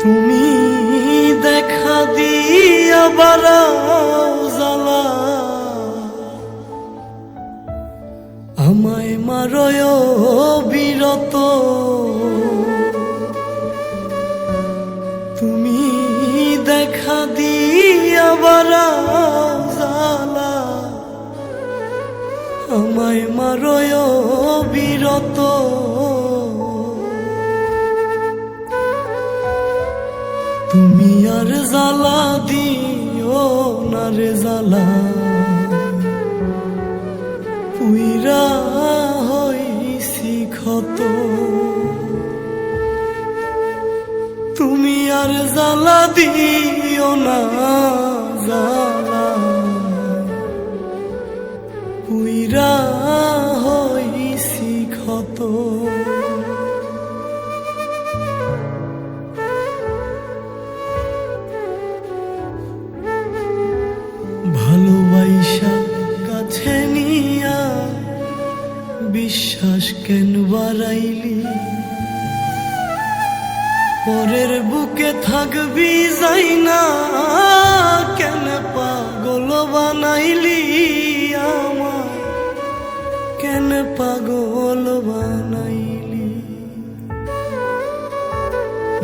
তুমি দেখা দিয়া বাড়াও জ্বালা, আমায় মারয় বিরত। তুমি দেখা দিয়া বাড়াও জ্বালা, আমায় মারয় বিরত। তুমি আর জ্বালা দিও না রে জ্বালা, পুইরা হইছি ক্ষত। তুমি আর জ্বালা দিও না জ্বালা, পুইরা হইছি ক্ষত। ভালোবাসা কাছে নিয়া বিশ্বাস কেন বাড়াইলি, পরের বুকে থাকবি যাই না কেন পাগল বানাইলি আমায়, কেন পাগল বানাইলি।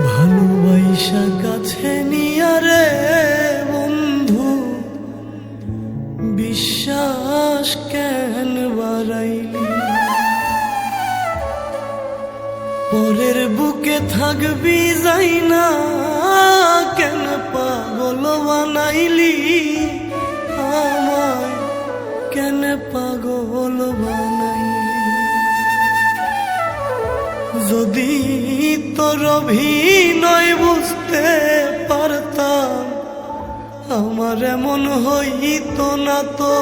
ভালোবাসা কাছে নিয়া রে বন্ধু বিশ্বাস কেন বাড়াইলি, পরের বুকে থাকবি যাই না কেন পাগল বানাইলি আমায়, কেন পাগল বানাইলি। যদি তোর অভিনয় বুঝতে পারতাম আমার এমন হইতো না তো।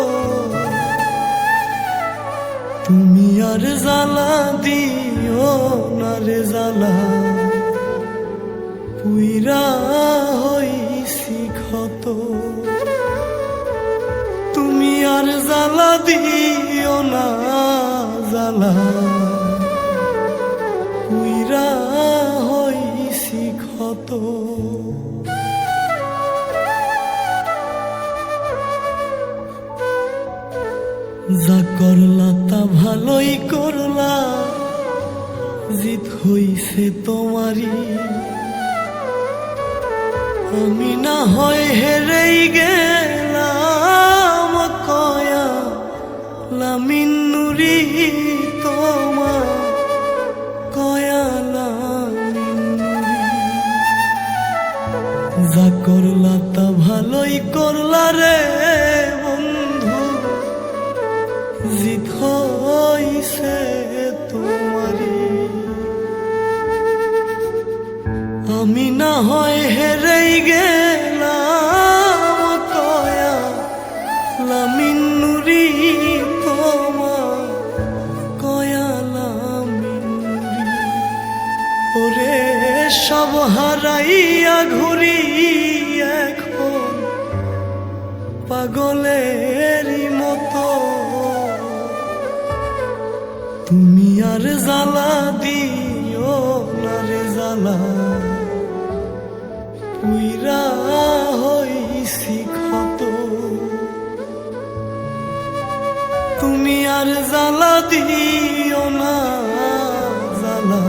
তুমি আর জ্বালা দিও না রে জ্বালা, পুইরা হইছি ক্ষত। তুমি আর জ্বালা দিও না জ্বালা, পুইরা হইছি ক্ষত। যা করলা তা ভালোই করলা, জিত হইছে তোমারই। আমি না হয় হেরেই গেলাম কয়া লামিনুরি তোমার, কয়া লামিনুরি। যা করলা তা ভালোই করলা রে বন্ধু, জিত হইছে তোমারি। আমি না হয় হেরেই গেলাম কয়া লামিনুরি তোমার, কয়া লামিনুরি। ওরে সব হারাইয়া ঘুরি এখন পাগলেরই মতো। তুমি আর জ্বালা দিও না রে জ্বালা, পুইরা হইছি ক্ষত। তুমি আর জ্বালা দিও না জ্বালা,